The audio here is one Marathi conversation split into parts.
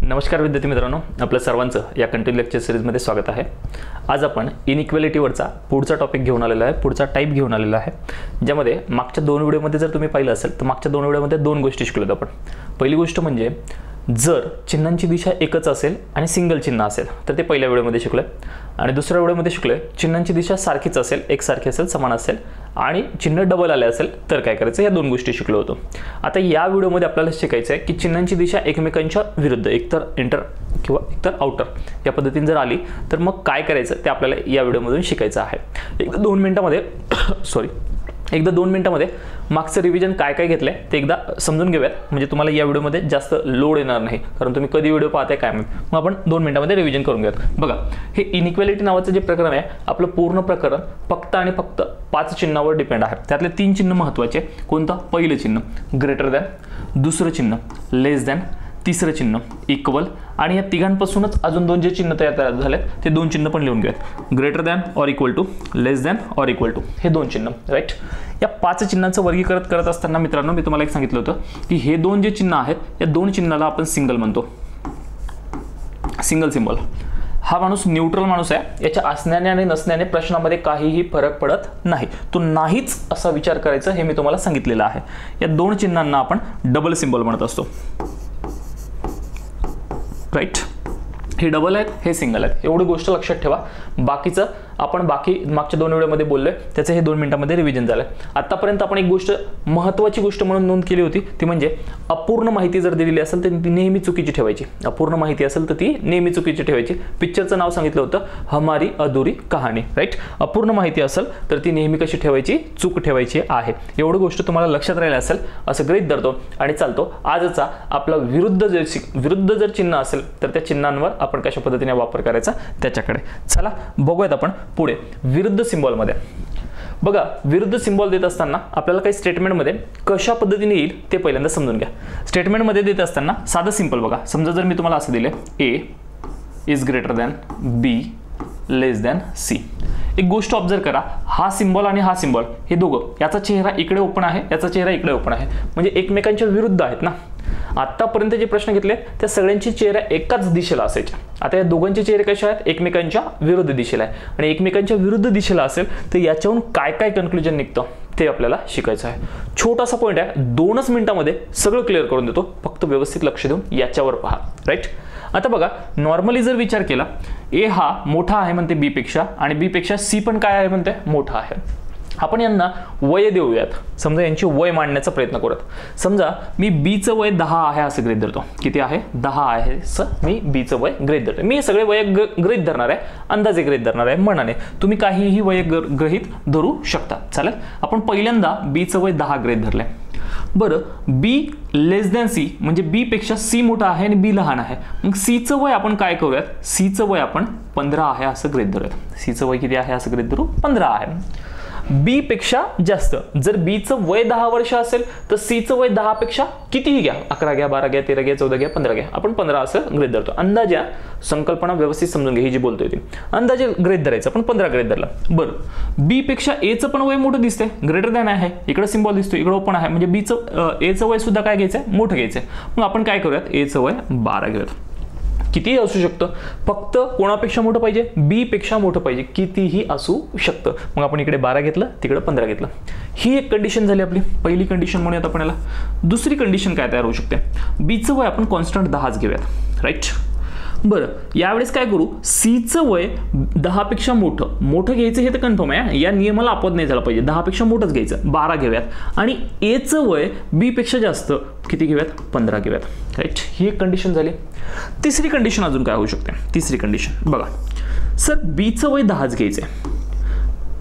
नमस्कार विद्यार्थी मित्रांनो, आपलं सर्वांचं या कंटिन्यू लेक्चर सिरीजमध्ये स्वागत आहे। आज आपण इनइक्वालिटीवरचा पुढचा टॉपिक घेऊन आलेलो आहे, पुढचा टाइप घेऊन आलेला आहे, ज्यामध्ये मागच्या दोन व्हिडिओमध्ये जर तुम्ही पाहिलं असेल तर मागच्या दोन व्हिडिओमध्ये दोन गोष्टी शिकलोत आपण। पहिली गोष्ट म्हणजे जर चिन्हांची दिशा एकच असेल आणि सिंगल चिन्ह असेल तर ते पहिल्या व्हिडिओमध्ये शिकलोय, आणि दुसऱ्या व्हिडिओमध्ये शिकलोय चिन्हांची दिशा सारखीच असेल, एकसारखी असेल, समान असेल आणि चिन्ह डबल आले असेल तर काय करायचं, या दोन गोष्टी शिकलो होतो। आता या व्हिडिओमध्ये आपल्याला शिकायचं आहे की चिन्हांची दिशा एकमेकांच्या विरुद्ध, एकतर इंटर किंवा एकतर आउटर या पद्धतीने जर आली तर मग काय करायचं ते आपल्याला या व्हिडिओमधून शिकायचं आहे। एकदा 2 मिनिटांमध्ये मागचं रिव्हिजन काय काय घेतलंय ते एकदा समजून घेऊयात, म्हणजे तुम्हाला या व्हिडिओमध्ये जास्त लोड येणार नाही, कारण तुम्ही कधी व्हिडिओ पाहताय काय माहिती। मग आपण 2 मिनिटांमध्ये रिव्हिजन करून घेऊयात। बघा, हे इनइक्वालिटी नावाचं जे प्रकरण आहे, आपलं पूर्ण प्रकरण फक्त आणि फक्त 5 चिन्हावर डिपेंड आहे। त्यातले 3 चिन्ह महत्त्वाचे। कोणतं? पहिलं चिन्ह ग्रेटर दॅन, दुसरं चिन्ह लेस दॅन, तिसरं चिन्ह इक्वल, आणि या तिघांपासूनच अजून 2 जे चिन्ह तयार झाले ते 2 चिन्ह पण लिहून घ्यात। Greater than or equal to, less than or equal to, हे 2 चिन्ह, राईट। या 5 चिन्हांचं वर्गीकरण करत असताना मित्रांनो मी तुम्हाला एक सांगितलं होतं की हे 2 जे चिन्ह आहेत या 2 चिन्हाला आपण सिंगल म्हणतो, सिंगल सिंबल। हा माणूस न्यूट्रल माणूस आहे, याच्या असण्याने आणि नसण्याने प्रश्नामध्ये काहीही फरक पडत नाही, तो नाहीच असा विचार करायचा, हे मी तुम्हाला सांगितलेलं आहे। या 2 चिन्हांना आपण डबल सिंबल म्हणत असतो, राईट। हे डबल आहेत, हे सिंगल आहेत, एवढी गोष्ट लक्षात ठेवा। बाकीचं आपण मागच्या 2 व्हिडिओमध्ये बोललोय, त्याचं हे 2 मिनिटांमध्ये रिव्हिजन झालं। आतापर्यंत आपण एक गोष्ट, महत्त्वाची गोष्ट म्हणून नोंद केली होती, ती म्हणजे अपूर्ण माहिती जर दिलेली असेल तर ती नेहमी चुकीची ठेवायची। अपूर्ण माहिती असेल तर ती नेहमी चुकीची ठेवायची। पिक्चरचं नाव सांगितलं होतं हमारी अधुरी कहाणी, राईट। अपूर्ण माहिती असेल तर ती नेहमी कशी ठेवायची, चूक ठेवायची आहे। एवढी गोष्ट तुम्हाला लक्षात राहिली असेल असं गृहीत धरतो आणि चालतो। आजचा आपला विरुद्ध जर चिन्ह असेल तर त्या चिन्हांवर आपण कशा पद्धतीने वापर करायचा त्याच्याकडे चला बघूयात आपण पुढे। विरुद्ध सिंबॉलमध्ये बघा, विरुद्ध सिंबॉल देत असताना आपल्याला काही स्टेटमेंटमध्ये कशा पद्धतीने येईल ते पहिल्यांदा समजून घ्या। स्टेटमेंटमध्ये देत असताना साधं सिंपल बघा, समजा जर मी तुम्हाला असं दिले A is greater than B less than C, एक गोष्ट ऑब्झर्व करा, हा सिंबॉल आणि हा सिंबॉल हे दोघं, याचा चेहरा इकडे ओपन आहे, याचा चेहरा इकडे ओपन आहे, म्हणजे एकमेकांच्या विरुद्ध आहेत ना। आतापर्यंत जे प्रश्न घेतले त्या सगळ्यांचे चेहरे एकाच दिशेला असायचे। आता या दोघांचे चेहरे कसे आहेत, एकमेकांच्या विरुद्ध दिशेला आहे, आणि एकमेकांच्या विरुद्ध दिशेला असेल तर याच्यावरून काय काय कन्क्लुजन निघतं ते आपल्याला शिकायचं आहे। छोटासा पॉईंट आहे, 2च मिनिटांमध्ये सगळं क्लिअर करून देतो, फक्त व्यवस्थित लक्ष देऊन याच्यावर पहा, राईट। आता बघा, नॉर्मली जर विचार केला, ए हा मोठा आहे म्हणते बी पेक्षा, आणि बी पेक्षा सी पण काय आहे म्हणते, मोठा आहे। आपण यांना वय देऊयात, समजा यांची वय मांडण्याचा प्रयत्न करूयात। समजा मी बीचं वय 10 आहे असं गृहीत धरतो, किती आहे, 10 आहे असं मी बीचं वय गृहीत धरतो। मी हे सगळे वय गृहीत धरणार आहे, अंदाजे गृहीत धरणार आहे, मनाने तुम्ही काहीही वय गृहीत धरू शकता, चालेल। आपण पहिल्यांदा बीचं वय 10 गृहीत धरलंय। बरं, बी लेस दॅन सी म्हणजे बी पेक्षा सी मोठा आहे आणि बी लहान आहे, मग सीचं वय आपण काय करूयात, सीचं वय आपण 15 आहे असं गृहीत धरूयात। सीचं वय किती आहे असं गृहीत धरू, 15 आहे। बी पेक्षा जास्त, जर बीचं वय 10 वर्ष असेल तर सीचं वय 10 पेक्षा कितीही घ्या, 11 घ्या, 12 घ्या, 13 घ्या, 14 घ्या, 15 घ्या, आपण 15 असं गृहीत धरतो। अंदाजे संकल्पना व्यवस्थित समजून घ्या, ही जी बोलतोय ती अंदाजे गृहीत धरायचं, आपण 15 गृहीत धरला। बरं, बी पेक्षा एचं पण वय मोठं दिसतंय, ग्रेटर दॅन आहे, इकडे सिंबॉल दिसतो, इकडे ओपन आहे, म्हणजे बीचं एचं वय सुद्धा काय घ्यायचंय, मोठं घ्यायचंय। मग आपण काय करूयात, एचं वय 12 घेऊयात। कितीही असू शकतं, फक्त कोणापेक्षा मोठं पाहिजे, बी पेक्षा मोठं पाहिजे, कितीही असू शकतं। मग आपण इकडे 12 घेतलं, तिकडे 15 घेतलं। ही एक कंडिशन झाली आपली पहिली कंडिशन म्हणूयात आपण याला। दुसरी कंडिशन काय तयार होऊ शकते, बीचं वय आपण कॉन्स्टंट 10च घेऊयात, राईट। बरं, यावेळेस काय करू, सीचं वय 10 पेक्षा मोठं घ्यायचं, हे तर कन्फर्म आहे, या नियमाला अपवाद नाही झाला पाहिजे, 10 पेक्षा मोठंच घ्यायचं, 12 घेऊयात। आणि एचं वय बी पेक्षा जास्त, किती घेऊयात, 15 घेऊयात, राईट। ही एक कंडिशन झाली। तिसरी कंडिशन अजून काय होऊ शकते, तिसरी कंडिशन बघा, सर बीचं वय 10च घ्यायचंय,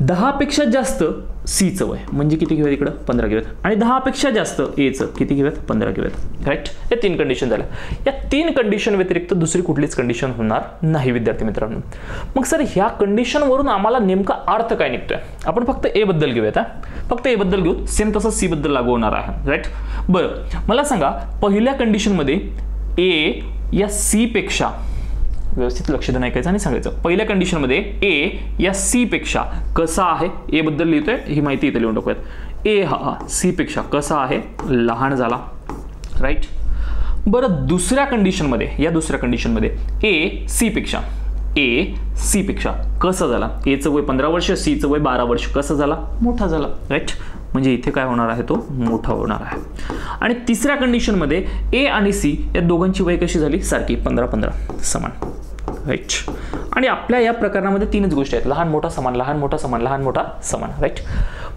10 पेक्षा जास्त सीचं वय म्हणजे किती घेऊयात, इकडं 15 घेऊयात, आणि 10 पेक्षा जास्त एचं किती घेऊयात, 15 घेऊयात, राईट। या 3 कंडिशन झाल्या। या 3 कंडिशन व्यतिरिक्त दुसरी कुठलीच कंडिशन होणार नाही विद्यार्थी मित्रांनो। मग सर ह्या कंडिशनवरून आम्हाला नेमका अर्थ काय निघतोय, आपण फक्त ए बद्दल घेऊयात, फक्त ए बद्दल घेऊ, सेम तसं सी बद्दल लागू होणार आहे, राईट। बरं, मला सांगा पहिल्या कंडिशनमध्ये ए या सी पेक्षा, व्यवस्थित लक्ष देऊन ऐकायचं आणि सांगायचं, पहिल्या कंडिशनमध्ये ए या सी पेक्षा कसा आहे, ए बद्दल लिहितोय, ही माहिती इथे लिहून टाकूयात। ए हा सी पेक्षा कसा आहे, लहान झाला, राईट। बरं दुसऱ्या कंडिशनमध्ये, या दुसऱ्या कंडिशनमध्ये ए सी पेक्षा कसं झाला, एचं वय 15 वर्ष, सीचं वय 12 वर्ष, कसं झाला, मोठा झाला, राईट. म्हणजे इथे काय होणार आहे, तो मोठा होणार आहे. आणि तिसऱ्या कंडिशनमध्ये ए आणि सी या दोघांची वय कशी झाली, सारखी 15-15 समान, राईट. आणि आपल्या या प्रकरणामध्ये तीनच गोष्टी आहेत, लहान मोठा समान, लहान मोठा समान, लहान मोठा समान, राईट.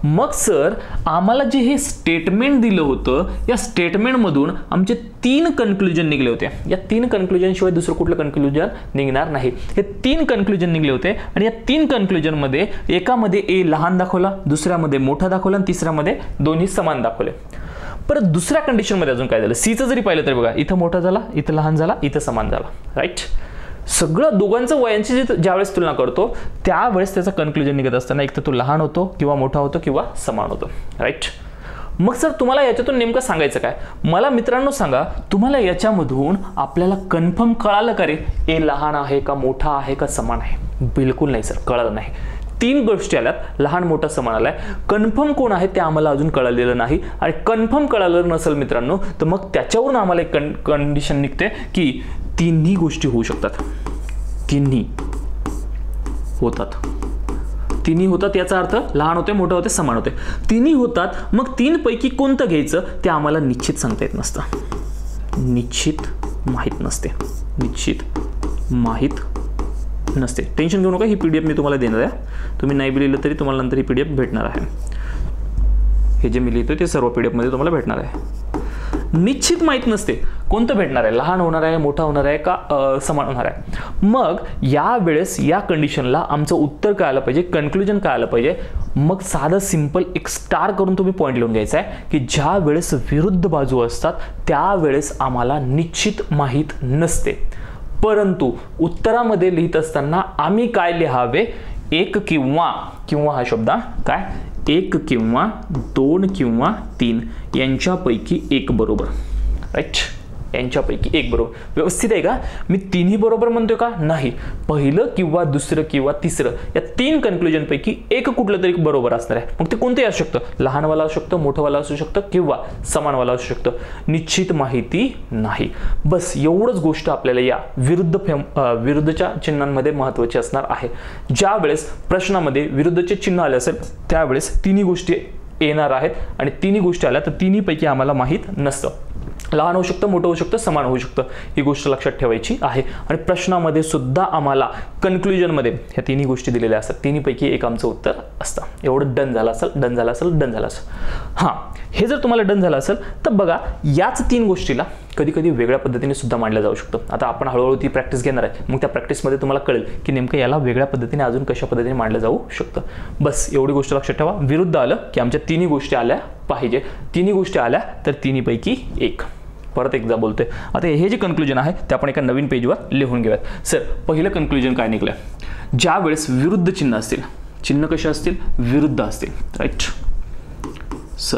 मग सर आम्हाला जे हे स्टेटमेंट दिलं होतं, या स्टेटमेंटमधून आमचे 3 कन्क्लुजन निघले होते. या 3 कन्क्लुजन शिवाय दुसरं कुठलं कन्क्लुजन निघणार नाही. हे 3 कन्क्लुजन निघले होते आणि या 3 कन्क्लुजनमध्ये एकामध्ये ए लहान दाखवला, दुसऱ्यामध्ये मोठा दाखवला आणि तिसऱ्यामध्ये दोन्ही समान दाखवले. परत दुसऱ्या कंडिशनमध्ये अजून काय झालं, सीचं जरी पाहिलं तरी बघा, इथं मोठा झाला, इथं लहान झाला, इथं समान झाला, राईट. सगळं दोघांचं वयांची ज्यावेळेस तुलना करतो त्यावेळेस त्याचा कन्क्लुजन निघत असताना एक तर तो लहान होतो किंवा मोठा होतो किंवा समान होतो, राईट. मग सर तुम्हाला याच्यातून नेमकं सांगायचं काय, मला मित्रांनो सांगा, तुम्हाला याच्यामधून आपल्याला कन्फर्म कळालं का रे, ए लहान आहे का मोठा आहे का समान आहे? बिलकुल नाही सर, कळालं नाही. 3 गोष्टी आल्यात, लहान मोठा समान आलाय, कन्फर्म कोण आहे ते आम्हाला अजून कळलेलं नाही. आणि कन्फर्म कळालं नसेल मित्रांनो तर मग त्याच्यावरून आम्हाला एक कंडिशन निघते की तिन्ही गोष्टी होऊ शकतात, तिन्ही होतात याचा अर्थ लहान होते, मोठे होते, समान होते, तिन्ही होतात. मग 3 पैकी कोणतं घ्यायचं ते आम्हाला निश्चित सांगता येत नसतं, निश्चित माहीत नसते. टेन्शन घेऊ नका, ही PDF मी तुम्हाला देणार आहे, तुम्ही नाही लिहिलं तरी तुम्हाला नंतर ही PDF भेटणार आहे. हे जे मी लिहितो ते सर्व PDF मध्ये तुम्हाला भेटणार आहे. निश्चित माहीत नसते कोणतं भेटणार आहे, लहान होणार आहे, मोठा होणार आहे का समान होणार आहे. मग या वेळेस या कंडिशनला आमचं उत्तर काय आलं पाहिजे, कन्क्लुजन काय आलं पाहिजे. मग साधं सिंपल एक स्टार करून तुम्ही पॉईंट लिहून घ्यायचा आहे की ज्या वेळेस विरुद्ध बाजू असतात त्यावेळेस आम्हाला निश्चित माहीत नसते. परंतु उत्तरामध्ये लिहित असताना आम्ही काय लिहावे, एक किंवा हा शब्द काय, 1 किंवा 2 किंवा 3 यांच्यापैकी एक बरोबर, राईट. यांच्यापैकी एक बरोबर. व्यवस्थित आहे का, मी तिन्ही बरोबर म्हणतोय का, नाही. पहिलं किंवा दुसरं किंवा तिसरं या 3 कन्क्लुजन पैकी एक कुठलं तरी बरोबर असणार आहे. मग ते कोणतंही असू शकतं, लहानवाला असू शकतं, मोठंवाला असू शकतं किंवा समानवाला असू शकतं. निश्चित माहिती नाही. बस एवढंच गोष्ट आपल्याला या विरुद्धच्या चिन्हांमध्ये महत्त्वाची असणार आहे. ज्या वेळेस प्रश्नामध्ये विरुद्धचे चिन्ह आले असेल त्यावेळेस तिन्ही गोष्टी येणार आहेत आणि तिन्ही गोष्टी आल्या तर तिन्ही पैकी आम्हाला माहीत नसतं. लहान होऊ शकतं, मोठं होऊ शकतं, समान होऊ शकतं, ही गोष्ट लक्षात ठेवायची आहे. आणि प्रश्नामध्ये सुद्धा आम्हाला कन्क्लुजनमध्ये ह्या तिन्ही गोष्टी दिलेल्या असतात, तिन्ही पैकी एक आमचं उत्तर असतं. एवढं डन झालं असेल. हां, हे जर तुम्हाला डन झालं असेल तर बघा, याच 3 गोष्टीला कधी कधी वेगळ्या पद्धतीने सुद्धा मांडलं जाऊ शकतं. आता आपण हळूहळू ती प्रॅक्टिस घेणार आहे, मग त्या प्रॅक्टिसमध्ये तुम्हाला कळेल की नेमकं याला वेगळ्या पद्धतीने अजून कशा पद्धतीने मांडलं जाऊ शकतं. बस एवढी गोष्ट लक्षात ठेवा, विरुद्ध आलं की आमच्या तिन्ही गोष्टी आल्या पाहिजे, तिन्ही गोष्टी आल्या तर तिन्ही पैकी एक. परत एकदा बोलतोय, आता हे जे कन्क्लुजन आहे ते आपण एका नवीन पेजवर लिहून घेऊयात. सर पहिलं कन्क्लुजन काय निघलं, ज्या वेळेस विरुद्ध चिन्ह असतील, चिन्ह कसे असतील, विरुद्ध असतील, राईट. सर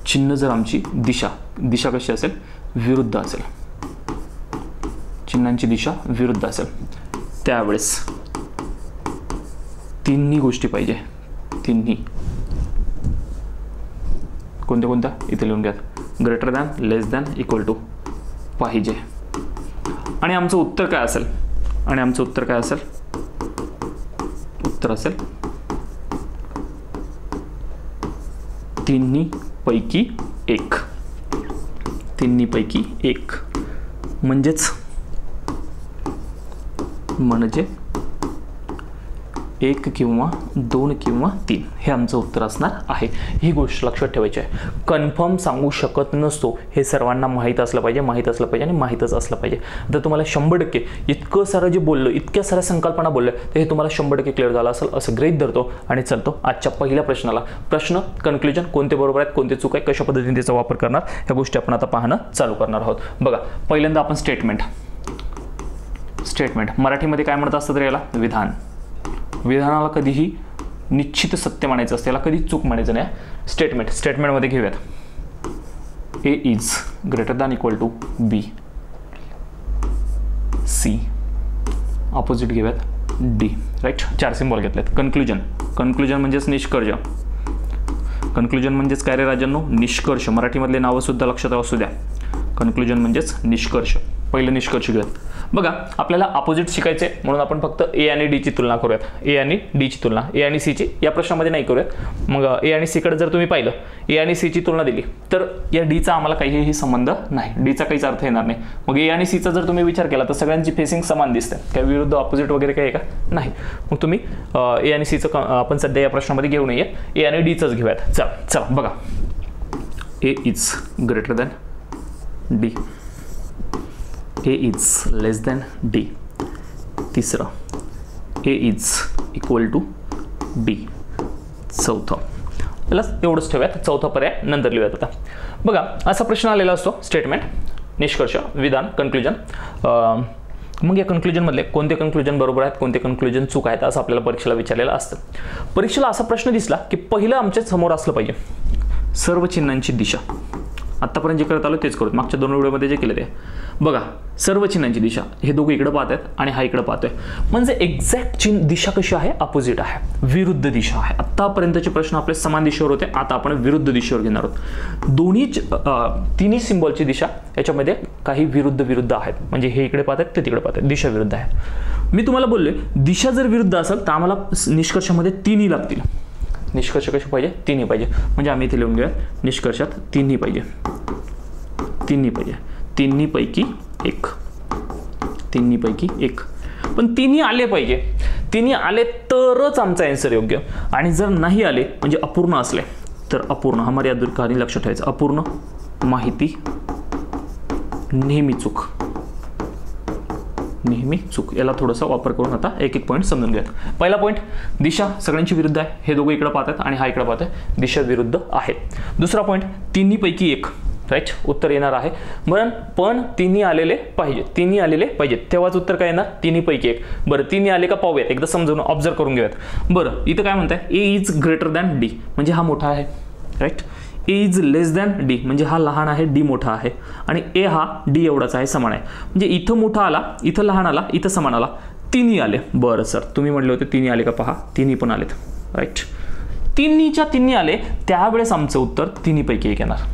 चिन्ह जर आमची दिशा कशी असेल, विरुद्ध असेल, चिन्हांची दिशा विरुद्ध असेल त्यावेळेस तिन्ही गोष्टी पाहिजे. तिन्ही कोणत्या इथे लिहून घ्या, greater than, less than, equal to पाहिजे. आणि आमचं उत्तर काय असेल, उत्तर असेल तिन्ही पैकी एक. म्हणजेच 1 किंवा 2 किंवा 3 हे आमचं उत्तर असणार आहे. ही गोष्ट लक्षात ठेवायची आहे. कन्फर्म सांगू शकत नसतो, हे सर्वांना माहीत असलं पाहिजे आणि माहीतच असलं पाहिजे. तर तुम्हाला 100% इतकं सारं जे बोललो, इतक्या साऱ्या संकल्पना बोलल्या तर हे तुम्हाला 100% क्लिअर झालं असेल असं गृहीत धरतो आणि चलतो आजच्या पहिल्या प्रश्नाला. प्रश्न कन्क्लुजन कोणते बरोबर आहेत, कोणते चूक आहे, कशा पद्धतीने त्याचा वापर करणार, ह्या गोष्टी आपण आता पाहणं चालू करणार आहोत. बघा, पहिल्यांदा आपण स्टेटमेंट मराठीमध्ये काय म्हणत असतं तर याला विधान. विधानाला कधीही निश्चित सत्य मानायचं असतं, याला कधी चूक मानायचं नाही. स्टेटमेंटमध्ये घेऊयात, A is greater than equal to B, C opposite घेऊयात डी, राईट. 4 सिम्बॉल घेतलेत. कन्क्लुजन म्हणजेच निष्कर्ष. कन्क्लुजन म्हणजेच काय रे राजांनो, निष्कर्ष. मराठीमधले नावं सुद्धा लक्षात असू द्या. कन्क्लुजन म्हणजेच निष्कर्ष. पहिलं निष्कर्ष घेऊयात. बघा आपल्याला अपोजिट शिकायचे म्हणून आपण फक्त ए आणि डी ची तुलना करूयात. ए आणि डी ची तुलना, ए आणि सी ची या प्रश्नामध्ये नाही करूयात. मग ए आणि सी कडे जर तुम्ही पाहिलं, ए आणि सी ची तुलना दिली तर या डीचा आम्हाला काहीही संबंध नाही, डीचा काहीच अर्थ येणार नाही. मग ए आणि सीचा जर तुम्ही विचार केला तर सगळ्यांची फेसिंग समान दिसते, काही विरुद्ध अपोजिट वगैरे काही आहे का? नाही. मग तुम्ही ए आणि सीचं आपण सध्या या प्रश्नामध्ये घेऊ नये, ए आणि डीचंच घेऊयात. चला बघा, A is greater than D, A is less than D. तिसरं, A is equal to D. चौथं, त्याला एवढंच ठेवूयात, चौथा पर्याय नंतर लिहूयात. आता बघा असा प्रश्न आलेला असतो, स्टेटमेंट, निष्कर्ष, विधान, कन्क्लुजन. मग या कन्क्लुजनमधले कोणते कन्क्लुजन बरोबर आहेत, कोणते कन्क्लुजन चूक आहेत असं आपल्याला परीक्षेला विचारलेलं असतं. परीक्षेला असा प्रश्न दिसला की पहिलं आमच्या समोर असलं पाहिजे सर्व चिन्हांची दिशा. आत्तापर्यंत जे करत आलो तेच करू, मागच्या 2 व्हिडिओमध्ये जे केलं ते बघा. सर्व चिन्हांची दिशा, हे दोघं इकडे पाहत आहेत आणि हा इकडे पाहतोय, म्हणजे एक्झॅक्ट दिशा कशी आहे? अपोजिट आहे, विरुद्ध दिशा आहे. आत्तापर्यंतचे प्रश्न आपले समान दिशेवर होते, आता आपण विरुद्ध दिशेवर घेणार आहोत. दोन्ही तिन्ही सिम्बॉलची दिशा याच्यामध्ये काही विरुद्ध आहेत, म्हणजे हे इकडे पाहत आहेत ते तिकडे पाहत आहेत, दिशा विरुद्ध आहे. मी तुम्हाला बोलले दिशा जर विरुद्ध असेल तर आम्हाला निष्कर्षामध्ये तिन्ही लागतील. निष्कर्ष कसे पाहिजे? तिन्ही पाहिजे. म्हणजे आम्ही इथे लिहून घेऊया, निष्कर्षात तिन्ही पाहिजे, तिन्ही पाहिजे, तिन्हीपैकी एक, तिन्हीपैकी एक. पण तिन्ही आले पाहिजे, तिन्ही आले तरच आमचा आन्सर योग्य. आणि जर नाही आले म्हणजे अपूर्ण असले तर अपूर्ण, हमारी यादुर्कानी लक्षात ठेवायचं, अपूर्ण माहिती नेहमी चूक, नेहमी चूक. याला थोडासा वापर करून आता एक एक पॉईंट समजून घ्या. पहिला पॉईंट, दिशा सगळ्यांची विरुद्ध आहे, हे दोघं इकडे पाहतात आणि हा इकडे पाहत आहे, दिशा विरुद्ध आहे. दुसरा पॉईंट, तिन्हीपैकी एक, राईट, उत्तर येणार आहे. पण तिन्ही आलेले पाहिजे, तिन्ही आलेले पाहिजेत, तेव्हाच उत्तर काय येणार? तिन्हीपैकी एक. बरं तिन्ही आले का पाहूयात, एकदा समजून ऑब्झर्व करून घेऊयात. बरं इथं काय म्हणताय? A is greater than D, म्हणजे हा मोठा आहे, right. A is less than D, म्हणजे हा लहान आहे, डी मोठा आहे. आणि ए हा डी एवढाच आहे, समान आहे. म्हणजे इथं मोठा आला, इथं लहान आला, इथं समान आला, तिन्ही आले. बरं सर तुम्ही म्हणले होते तिन्ही आले का? पहा तिन्ही पण आलेत, राईट. तिन्हीच्या तिन्ही आले, त्यावेळेस आमचं उत्तर तिन्हीपैकी एक येणार.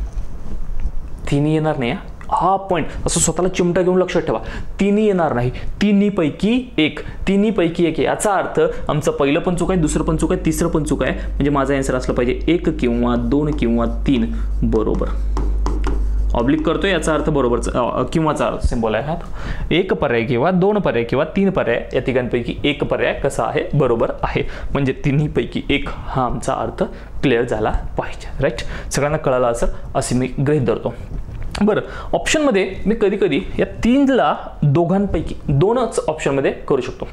तिन्ही येणार नाही, हा पॉईंट असं स्वतःला चिमटा घेऊन लक्षात ठेवा. तिन्ही येणार नाही, तिन्हीपैकी एक, तिन्हीपैकी एक. याचा अर्थ आमचं पहिलं पण चूक आहे, दुसरं पण चूक आहे, तिसरं पण चूक आहे. म्हणजे माझा आन्सर असला पाहिजे 1 किंवा 2 किंवा 3 बरोबर. ऑब्लिक करतोय याचा अर्थ बरोबर किंवाचा सिम्बॉल आहे. एक पर्याय किंवा 2 पर्याय किंवा 3 पर्याय, या तिघांपैकी एक पर्याय कसा आहे? बरोबर आहे. म्हणजे तिन्हीपैकी एक हा आमचा अर्थ क्लिअर झाला पाहिजे, राईट. सगळ्यांना कळालं असे मी गृहीत धरतो. बरं ऑप्शनमध्ये मी कधी कधी या 3ला दोघांपैकी 2च ऑप्शनमध्ये करू शकतो.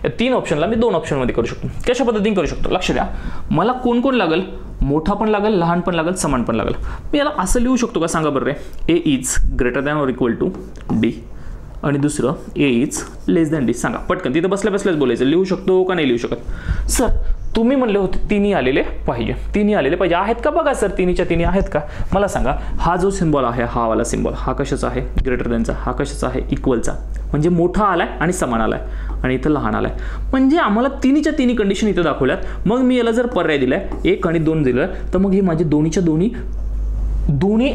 या 3 ऑप्शनला मी 2 ऑप्शनमध्ये करू शकतो. कशा पद्धतीने करू शकतो? लक्ष द्या, मला कोण कोण लागेल? मोठा पण लागेल, लहान पण लागेल, समान पण लागेल. मी याला असं लिहू शकतो का? सांगा बरं रे. A is greater than or equal to D, आणि दुसरं A is less than D. सांगा पटकन, तिथं बसल्या बसल्याच बोलायचं. लिहू शकतो का नाही लिहू शकत? सर तुम्ही म्हणले होते तिन्ही आलेले पाहिजे, तिन्ही आलेले पाहिजे. आहेत का? बघा सर तिन्हीच्या तिन्ही आहेत का? मला सांगा, हा जो सिम्बॉल आहे, हा वाला सिम्बॉल, हा कशाचा आहे? ग्रेटर दॅनचा. हा कशाचा आहे? इक्वलचा. म्हणजे मोठा आलाय आणि समान आलाय, आणि इथं लहान आलाय. म्हणजे आम्हाला तिन्हीच्या तिन्ही कंडिशन इथं दाखवल्यात. मग मी याला जर पर्याय दिलाय 1 आणि 2 दिलं, तर मग हे माझे दोन्हीच्या दोन्ही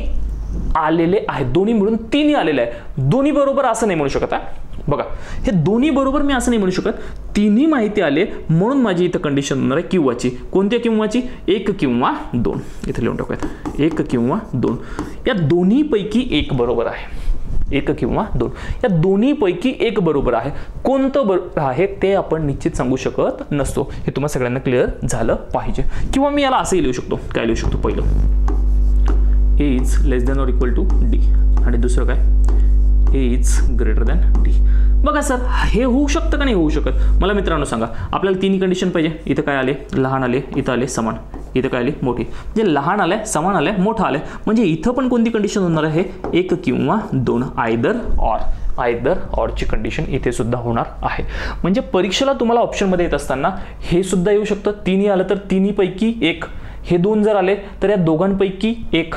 आलेले आहेत, दोन्ही मिळून तिन्ही आलेले आहे. दोन्ही बरोबर असं नाही म्हणू शकत. बघा हे दोन्ही बरोबर मी असं नाही म्हणू शकत. तिन्ही माहिती आले म्हणून माझी इथं कंडिशन होणार आहे किंवाची. कोणत्या किंवाची? 1 किंवा 2. इथे लिहून टाकूयात 1 किंवा 2. या दोन्हीपैकी एक बरोबर आहे. 1 किंवा 2 या दोन्हीपैकी एक बरोबर आहे. कोणतं बरोबर आहे ते आपण निश्चित सांगू शकत नसतो. हे तुम्हाला सगळ्यांना क्लिअर झालं पाहिजे. किंवा मी याला असंही लिहू शकतो. काय लिहू शकतो? पहिलं A is less than or equal to D, आणि दुसरं काय? A is greater than D. बघा सर हे होऊ शकतं का नाही होऊ शकत? मला मित्रांनो सांगा, आपल्याला तिन्ही कंडिशन पाहिजे. इथं काय आले? लहान आले, इथं आले समान, इथं काय आले? मोठी. म्हणजे लहान आलंय, समान आलंय, मोठं आलंय. म्हणजे इथं पण कोणती कंडिशन होणार आहे? 1 किंवा 2, आयदर ऑरची कंडिशन इथे सुद्धा होणार आहे. म्हणजे परीक्षेला तुम्हाला ऑप्शनमध्ये येत असताना हे सुद्धा येऊ शकतं. तिन्ही आलं तर तिन्हीपैकी एक, हे 2 जर आले तर या दोघांपैकी एक,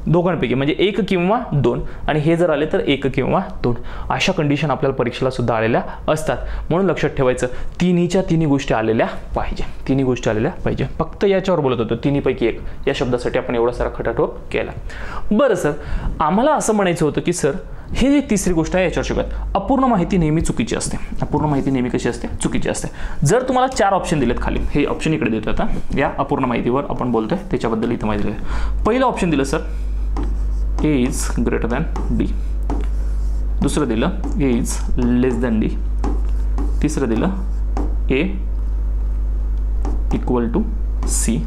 दोघांपैकी म्हणजे 1 किंवा 2 आणि हे जर आले तर 1 किंवा 2 अशा कंडिशन आपल्याला परीक्षेला सुद्धा आलेल्या असतात. म्हणून लक्षात ठेवायचं तिन्हीच्या तिन्ही गोष्टी आलेल्या पाहिजे, तिन्ही गोष्टी आलेल्या पाहिजे. फक्त याच्यावर बोलत होतो तिन्हीपैकी एक या शब्दासाठी आपण एवढा सारा खटाटोप केला. बरं सर, आम्हाला असं म्हणायचं होतं की सर हे जी तिसरी गोष्ट आहे याच्यावर शिकूयात. अपूर्ण माहिती नेहमी चुकीची असते. अपूर्ण माहिती नेहमी कशी असते? चुकीची असते. जर तुम्हाला 4 ऑप्शन दिलेत खाली, हे ऑप्शन इकडे देतो आता, या अपूर्ण माहितीवर आपण बोलतोय त्याच्याबद्दल इथं माहिती दिली. पहिलं ऑप्शन दिलं sir A is greater than D, दुसरं दिलं A is less than D, तिसरं दिलं A इक्वल टू C,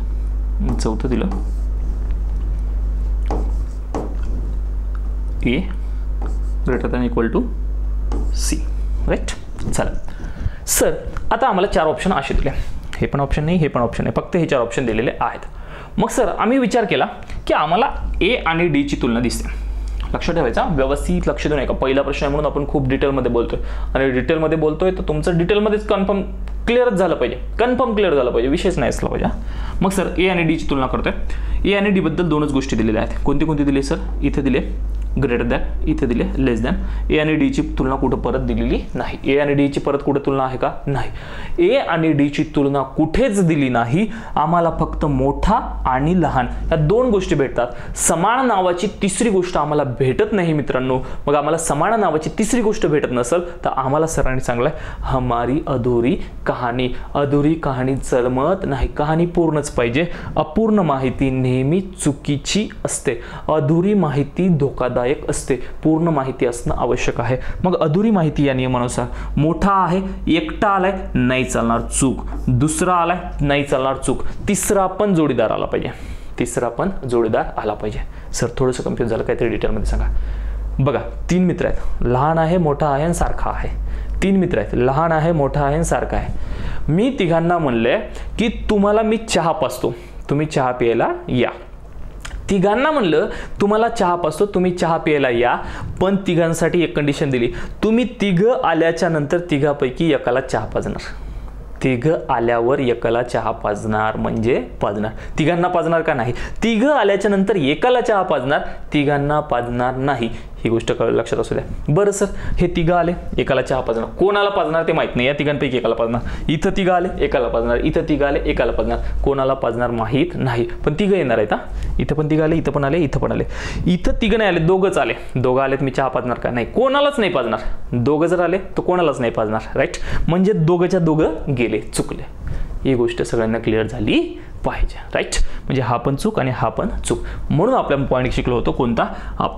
चौथं दिलं A greater than equal to C. Right. चला सर, आता आम्हाला 4 ऑप्शन असे दिले, हे पण ऑप्शन नाही, हे पण ऑप्शन नाही, फक्त हे 4 ऑप्शन दिलेले आहेत. मग सर आम्ही विचार केला की आम्हाला A आणि D ची तुलना दिसते. लक्ष ठेवायचा, व्यवस्थित लक्ष देऊ नका. पहिला प्रश्न आहे म्हणून आपण खूप डिटेलमध्ये बोलतोय आणि डिटेलमध्ये बोलतोय तर तुमचं डिटेलमध्येच कन्फर्म क्लिअरच झालं पाहिजे, कन्फर्म क्लिअर झालं पाहिजे, विषयच नाही असला पाहिजे. मग सर A आणि D ची तुलना करतोय. A आणि D बद्दल 2च गोष्टी दिलेल्या आहेत. कोणती कोणती दिली सर? इथे दिले ग्रेटर दॅन, इथे दिले लेस दॅन. A आणि D ची तुलना कुठं परत दिलेली नाही. A आणि D ची परत कुठे तुलना आहे का? नाही. A आणि D ची तुलना कुठेच दिली नाही. आम्हाला फक्त मोठा आणि लहान या 2 गोष्टी भेटतात. समान नावाची तिसरी गोष्ट आम्हाला भेटत नाही मित्रांनो. मग आम्हाला समान नावाची तिसरी गोष्ट भेटत नसेल तर आम्हाला सरांनी सांगलंय हमारी अधुरी कहाणी. अधुरी कहाणी जमत नाही, कहाणी पूर्णच पाहिजे. अपूर्ण माहिती नेहमी चुकीची असते. अधुरी माहिती धोकादायक असते. पूर्ण माहिती असणं आवश्यक आहे. मग अधुरी माहिती या नियमानुसार मोठा आहे, एकटा आलाय, नाही चालणार, चूक. दुसरा आलाय, नाही चालणार, चूक. तिसरा पण जोडीदार आला पाहिजे, तिसरा पण जोडीदार आला पाहिजे. सर थोडंसं कन्फ्यूज झालं, काहीतरी डिटेलमध्ये सांगा. बघा 3 मित्र आहेत, लहान आहे, मोठा आहे आणि सारखा आहे. 3 मित्र आहेत, लहान आहे, मोठा आहे आणि सारखा आहे. मी तिघांना म्हणले की तुम्हाला मी चहा पाजतो, तुम्ही चहा प्यायला या. तिघांना म्हणलं तुम्हाला चहा पाजतो, तुम्ही चहा प्यायला या. पण तिघांसाठी एक कंडिशन दिली, तुम्ही तिघं आल्याच्या नंतर तिघापैकी एकाला चहा पाजणार. तिघं आल्यावर एकाला चहा पाजणार म्हणजे पाजणार. तिघांना पाजणार का नाही? तिघं आल्याच्या नंतर एकाला चहा पाजणार, तिघांना पाजणार नाही. ही गोष्ट लक्षात असू द्या. बरं सर, हे तिघं आले, एकाला चहा पाजणार. कोणाला पाजणार ते माहित नाही, या तिघांपैकी एकाला पाजणार. इथं तिघं आले, एकाला पाजणार. इथं तिघं आले, एकाला पाजणार. कोणाला पाजणार माहित नाही, पण तिघं येणार आहेत. इथं पण तिघं आले, इथं पण आले, इथं पण आले. इथं तिघं नाही आले, दोघंच आले. दोघं आलेत, मी चहा पाजणार का? नाही, कोणालाच नाही पाजणार. दोघं जर आले तर कोणालाच नाही पाजणार. राईट. म्हणजे दोघंच्या दोघं गेले, चुकले. ही गोष्ट सगळ्यांना क्लिअर झाली पाहिजे. राईट. म्हणजे हा पण चूक आणि हा पण चूक. म्हणून आपल्या पॉईंट शिकलो होतो कोणता?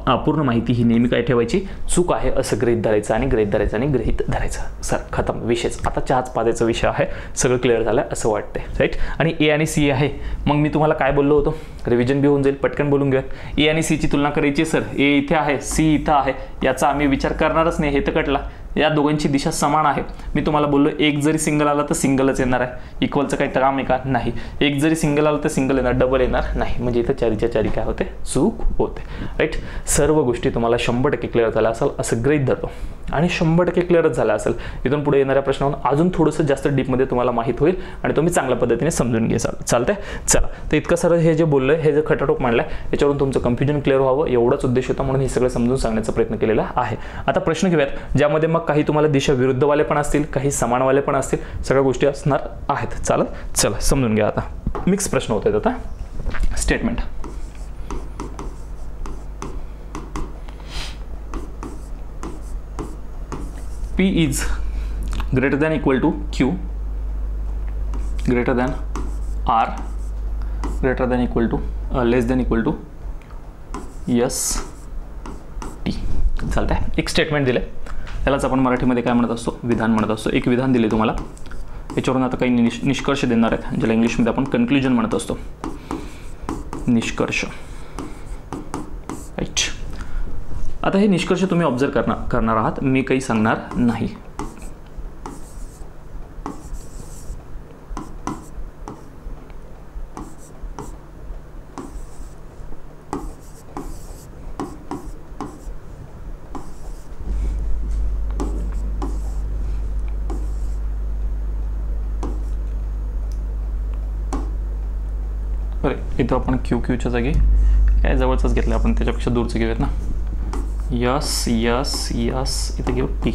अपूर्ण माहिती ही नेहमी काय ठेवायची? चूक आहे असं गृहीत धरायचं आणि गृहीत धरायचं आणि गृहीत धरायचं. सर खतम, विषयच. आता चहाच पाजायचा विषय आहे, सगळं क्लिअर झालं असं वाटतंय. राईट. आणि A आणि C आहे. मग मी तुम्हाला काय बोललो होतो? रिव्हिजन बी होऊन जाईल, पटकन बोलून घेऊयात. A आणि C ची तुलना करायची. सर A इथे आहे, C इथं आहे, याचा आम्ही विचार करणारच नाही, हे तर कटला. या दोघांची दिशा समान आहे. मी तुम्हाला बोललो एक जरी सिंगल आला तर सिंगलच येणार आहे. इक्वलचं काही काम आहे का? नाही. एक जरी सिंगल आलं तर सिंगल येणार, डबल येणार नाही. म्हणजे इथं चारीच्या चारी काय होते? चूक होते. राईट. सर्व गोष्टी तुम्हाला 100% क्लिअर झाल्या असेल असं गृहीत धरतो आणि 100% क्लिअरच झाल्या असेल. इथून पुढे येणाऱ्या प्रश्नावर अजून थोडंसं जास्त डीपमध्ये तुम्हाला माहीत होईल आणि तुम्ही चांगल्या पद्धतीने समजून घ्याल. चालतंय. चला, तर इतकं सारं हे जे बोललं, हे जे खटाटोप मांडलं, याच्यावरून तुमचं कन्फ्युजन क्लिअर व्हावं एवढाच उद्देश होता. म्हणून हे सगळं समजून सांगण्याचा प्रयत्न केलेला आहे. आता प्रश्न घेऊयात ज्यामध्ये मग काही तुम्हाला दिशा विरुद्धवाले पण असतील, काही समानवाले पण असतील, सगळ्या गोष्टी असणार आहेत. चालत. चला समजून घ्या. आता मिक्स प्रश्न होत आहेत. आता statement. P is greater than equal to Q, greater than R, greater than equal to less than equal to S T. चालतंय. एक स्टेटमेंट दिले, त्यालाच आपण मराठीमध्ये काय म्हणत असतो? विधान म्हणत असतो. एक विधान दिले तुम्हाला, याच्यावरून आता काही निष्कर्ष देणार आहेत, ज्याला इंग्लिशमध्ये आपण कन्क्लुजन म्हणत असतो. निष्कर्ष. राईट. आता हे निष्कर्ष तुम्ही ऑब्झर्व करणार आहात, मी काही सांगणार नाही. बरं, इथं आपण क्यू क्यूच्या जागी काय जवळचंच घेतलं आपण, त्याच्यापेक्षा दूरचं घेऊयात ना. यस यस यस, इथे घेऊ पी.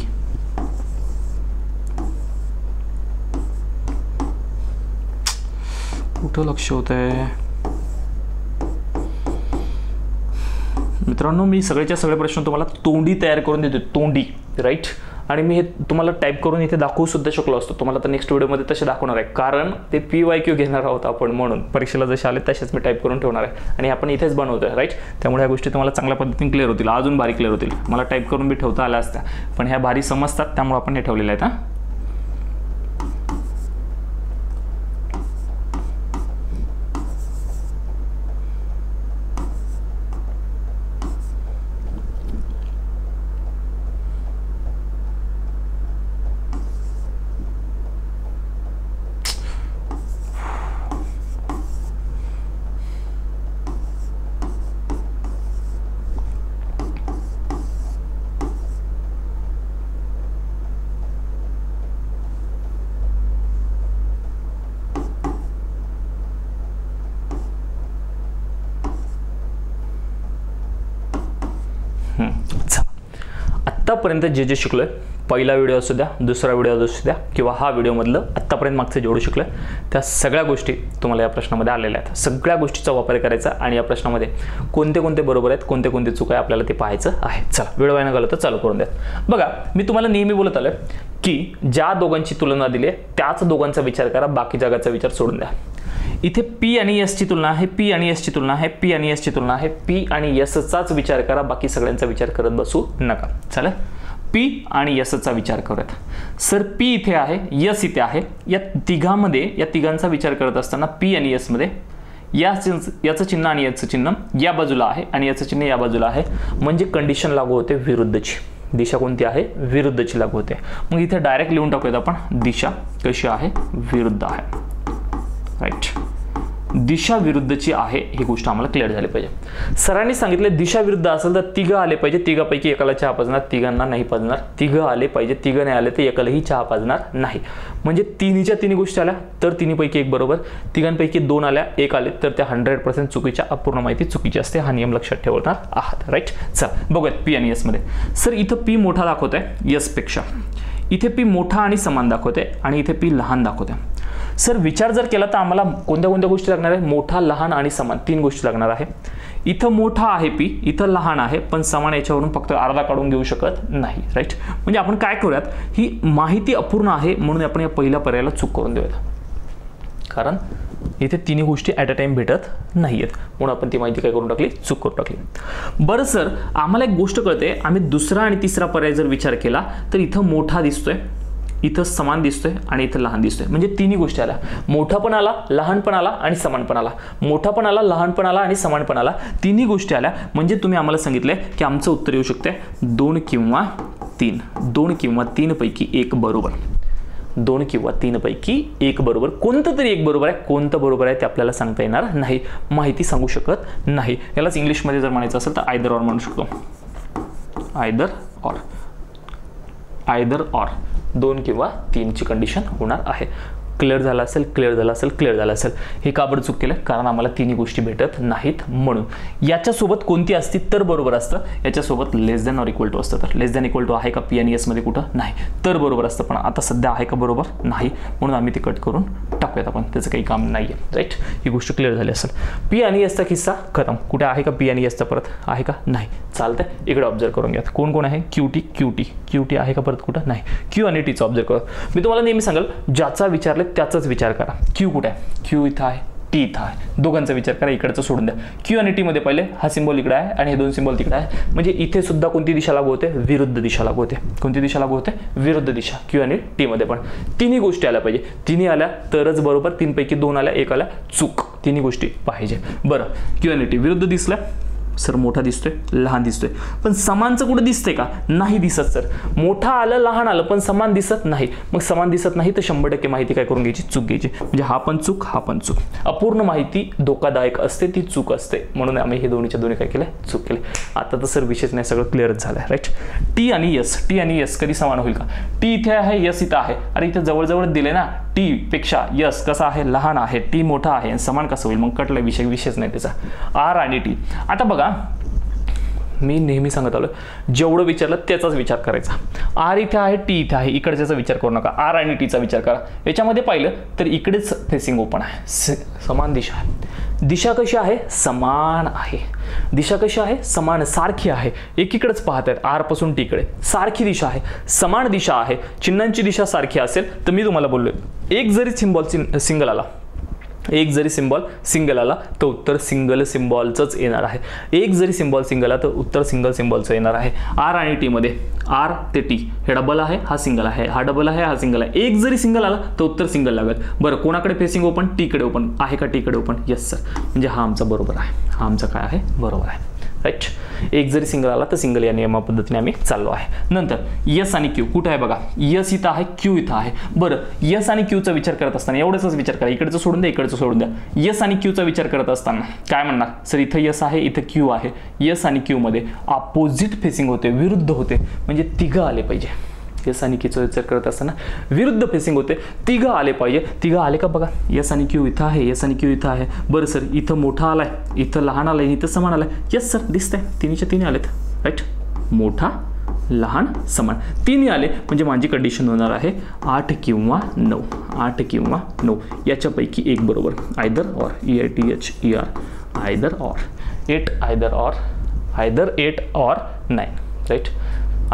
कुठं लक्ष होत आहे मित्रांनो? मी सगळेच्या सगळे प्रश्न तुम्हाला तोंडी तयार करून देतो, तोंडी, राईट. आणि मी हे तुम्हाला टाईप करून इथे दाखवू सुद्धा शकलो असतो. तुम्हाला तर नेक्स्ट व्हिडिओमध्ये तसे दाखवणार आहे, कारण ते PYQ घेणार आहोत आपण, म्हणून परीक्षेला जसे आले तसेच मी टाईप करून ठेवणार आहे आणि आपण इथेच बनवतोय, राईट. त्यामुळे ह्या गोष्टी तुम्हाला चांगल्या पद्धतीने क्लिअर होतील, अजून भारी क्लिअर होतील. मला टाईप करून बी ठेवता आल्या असत्या, पण ह्या भारी समजतात, त्यामुळे आपण हे ठेवलेलं आहेत. हां, आत्तापर्यंत जे शिकलोय, पहिला व्हिडिओ असू द्या, दुसरा व्हिडिओ असू द्या, किंवा हा व्हिडिओमधलं आत्तापर्यंत मागचं जेवढं शिकलोय, त्या सगळ्या गोष्टी तुम्हाला या प्रश्नामध्ये आलेल्या आहेत. सगळ्या गोष्टीचा वापर करायचा आणि या प्रश्नामध्ये कोणते कोणते बरोबर आहेत, कोणते कोणते चूक आहे, आपल्याला ते पाहायचं आहे. चला, वेळ वाया न घालवता चालू करून द्या. बघा, मी तुम्हाला नेहमी बोलत आलोय की ज्या दोघांची तुलना दिली आहे त्याच दोघांचा विचार करा, बाकी जगाचा विचार सोडून द्या. इथे P आणि S ची तुलना आहे, P आणि S ची तुलना आहे, P आणि S ची तुलना आहे. P आणि S चाच विचार करा, बाकी सगळ्यांचा विचार करत बसू नका. चालेल, P आणि S चा विचार करूयात. सर P इथे आहे, S इथे आहे. या तिघांमध्ये, या तिघांचा विचार करत असताना P आणि S मध्ये याचं चिन्ह आणि याचं चिन्ह या बाजूला आहे आणि याचं चिन्ह या बाजूला आहे, म्हणजे कंडिशन लागू होते विरुद्धची. दिशा कोणती आहे? विरुद्धची लागू होते. मग इथे डायरेक्ट लिहून टाकूयात आपण, दिशा कशी आहे? विरुद्ध आहे, राईट. दिशा विरुद्धची आहे ही गोष्ट आम्हाला क्लिअर झाली पाहिजे. सरांनी सांगितले दिशा विरुद्ध असेल तर तिघं आले पाहिजे, तिघापैकी एकाला चहा पाजणार, तिघांना नाही पाजणार. तिघं आले पाहिजे, तिघं नाही आले तर एकालाही चहा पाजणार नाही. म्हणजे तिन्हीच्या तिन्ही गोष्टी आल्या तर तिन्हीपैकी एक बरोबर, तिघांपैकी दोन आल्या, एक आले तर त्या 100% चुकीच्या, अपूर्ण माहिती चुकीची असते. हा नियम लक्षात ठेवणार आहात, राईट. चला बघूयात P आणि S मध्ये. सर इथं P मोठा दाखवत आहे S पेक्षा, इथे P मोठा आणि समान दाखवते आणि इथे P लहान दाखवते. सर विचार जर केला तर आम्हाला कोणत्या कोणत्या गोष्टी लागणार आहे? मोठा, लहान आणि समान, तीन गोष्टी लागणार आहे. इथं मोठा आहे P, इथं लहान आहे, पण समान याच्यावरून फक्त अर्धा काढून घेऊ शकत नाही, राईट. म्हणजे आपण काय करूयात, ही माहिती अपूर्ण आहे म्हणून आपण या पहिल्या पर्यायाला चूक करून देऊयात, कारण इथे तिन्ही गोष्टी ॲट अ टाइम भेटत नाहीयेत, म्हणून आपण ती माहिती काय करून टाकली? चूक करून टाकली. बरं सर, आम्हाला एक गोष्ट कळते, आम्ही दुसरा आणि तिसरा पर्याय जर विचार केला तर इथं मोठा दिसतोय, इथं समान दिसतोय आणि इथं लहान दिसतोय. म्हणजे तिन्ही गोष्टी आल्या, मोठा पण आला, लहान पण आला आणि समान पण आला. मोठा पण आला, लहान पण आला आणि समान पण आला, तिन्ही गोष्टी आल्या. म्हणजे तुम्ही आम्हाला सांगितलंय की आमचं उत्तर येऊ शकते 2 किंवा 3. 2 किंवा 3 पैकी एक बरोबर. 2 किंवा 3 पैकी एक बरोबर. कोणतं तरी एक बरोबर आहे, कोणतं बरोबर आहे ते आपल्याला सांगता येणार नाही, माहिती सांगू शकत नाही. यालाच इंग्लिशमध्ये जर म्हणायचं असेल तर आयदर ऑर म्हणू शकतो. Either or, either or. 2 किंवा 3 ची कंडिशन होणार आहे. क्लिअर झाला असेल, क्लिअर झाला असेल, क्लिअर झाला असेल. हे का बरं चूक केलं? कारण आम्हाला तिन्ही गोष्टी भेटत नाहीत म्हणून. याच्यासोबत कोणती असती तर बरोबर असतं, याच्यासोबत लेस दॅन ऑर इक्वल टू असतं. तर लेस दॅन इक्वल टू आहे का P आणि S मध्ये? कुठं नाही. तर बरोबर असतं, पण आता सध्या आहे का बरोबर? नाही, म्हणून आम्ही ते कट करून टाकूयात आपण, त्याचं काही काम नाही आहे, राईट. ही गोष्ट क्लिअर झाली असेल. P आणि S चा किस्सा खतम. कुठे आहे का P आणि S चा परत? आहे का? नाही. चालतंय, इकडे ऑब्झर्व करून घ्या. कोण कोण आहे? QT आहे का परत? कुठं नाही. Q आणि T चा ऑब्झर्व करा. मी तुम्हाला नेहमी सांगाल, ज्याचा विचारले त्याचाच विचार करा. Q कुठे आहे? Q इथं आहे, T इथं आहे. दोघांचा विचार करा, इकडचं सोडून द्या. Q आणि T मध्ये पहिले हा सिंबल इकडे आहे आणि हे दोन सिंबल तिकडे आहे. म्हणजे इथे सुद्धा कोणती दिशा लागू होते? विरुद्ध दिशा लागू होते. कोणती दिशा लागू होते? विरुद्ध दिशा. Q आणि T मध्ये पण तिन्ही गोष्टी आल्या पाहिजे. तिन्ही आल्या तरच बरोबर, 3 पैकी 2 आल्या, 1 आल्या चूक. तिन्ही गोष्टी पाहिजे. बरं, Q आणि T विरुद्ध दिसल्या. सर मोठा दिसतोय, लहान दिसतोय, पण समानचं कुठे दिसतंय का? नाही दिसत सर. मोठा आलं, लहान आलं, पण समान दिसत नाही. मग समान दिसत नाही तर 100% माहिती काय करून घ्यायची? चूक घ्यायची. म्हणजे हा पण चूक, हा पण चूक. अपूर्ण माहिती धोकादायक असते, ती चूक असते, म्हणून आम्ही हे दोन्हीच्या दोन्ही काय केलं? चूक केले. आता तर सर विशेष नाही, सगळं क्लिअरच झालंय, राईट. T आणि S कधी समान होईल का? T इथे आहे, S इथं आहे. अरे इथे जवळजवळ दिले ना, T टी पेक्षा यस कसा आहे, लहान आहे, टी मोठा आहे, समान कसं होईल, मग कटलं विषयच नाही त्याचा. आर आणि टी. आता बघा मी नेहमी सांगत आलो जेवढं विचारलं त्याचाच विचार करायचा. आर इथे आहे, टी इथे आहे, इकडच्याचा विचार करू नका, आर आणि टीचा विचार करा. याच्यामध्ये पाहिलं तर इकडेच फेसिंग ओपन आहे, समान दिशा आहे. दिशा कशी आहे, समान आहे. दिशा कशी आहे, समान सारखी आहे. एकीकडेच पाहत आहेत आर पासून टीकडे, सारखी दिशा आहे, समान दिशा आहे. चिन्हांची दिशा सारखी असेल तर मी तुम्हाला बोललोय एक जरी सिंगल आला, एक जरी सिंबॉल सिंगल आला तर उत्तर सिंगल सिंबॉलचंच येणार आहे. एक जरी सिंबॉल सिंगल आला तर उत्तर सिंगल सिंबॉलचं येणार आहे. आर आणि टी मध्ये आर ते टी हे डबल आहे, हा सिंगल आहे, हा डबल आहे, हा सिंगल आहे. एक जरी सिंगल आला तर उत्तर सिंगल लागेल. बरं कोणाकडे फेसिंग ओपन, टीकडे ओपन आहे का, टीकडे ओपन, यस सर, म्हणजे हा आमचा बरोबर आहे, हा आमचा काय आहे, बरोबर आहे. राईट. एक जरी सिंगल आला तर सिंगल या नियमा पद्धतीने आम्ही चाललो आहे. नंतर यस आणि क्यू कुठे आहे बघा, यस इथं आहे, क्यू इथं आहे. बरं यस आणि क्यूचा विचार करत असताना एवढंच विचार करा, इकडचं सोडून द्या, इकडचं सोडून द्या. यस आणि क्यूचा विचार करत असताना काय म्हणणार सर, इथं यस आहे, इथं क्यू आहे. यस आणि क्यू मध्ये अपोजिट फेसिंग होते, विरुद्ध होते, म्हणजे तिघं आले पाहिजे. यस आणि क्यूचा विचार करत असताना विरुद्ध फेसिंग होते, तिघं आले पाहिजे. तिघं आले का बघा, यस आणि क्यू इथं आहे, यस आणि क्यू इथं आहे. बरं सर इथं मोठा आलाय, इथं लहान आलाय, इथं समान आलाय. यस सर दिसतंय, तिन्हीच्या तिन्ही आलेत. राईट. मोठा लहान समान तिन्ही आले म्हणजे माझी कंडिशन होणार आहे 8 किंवा 9. 8 किंवा 9 याच्यापैकी एक बरोबर. Either or, EITHER, either or. 8 either or, either 8 or 9. Right.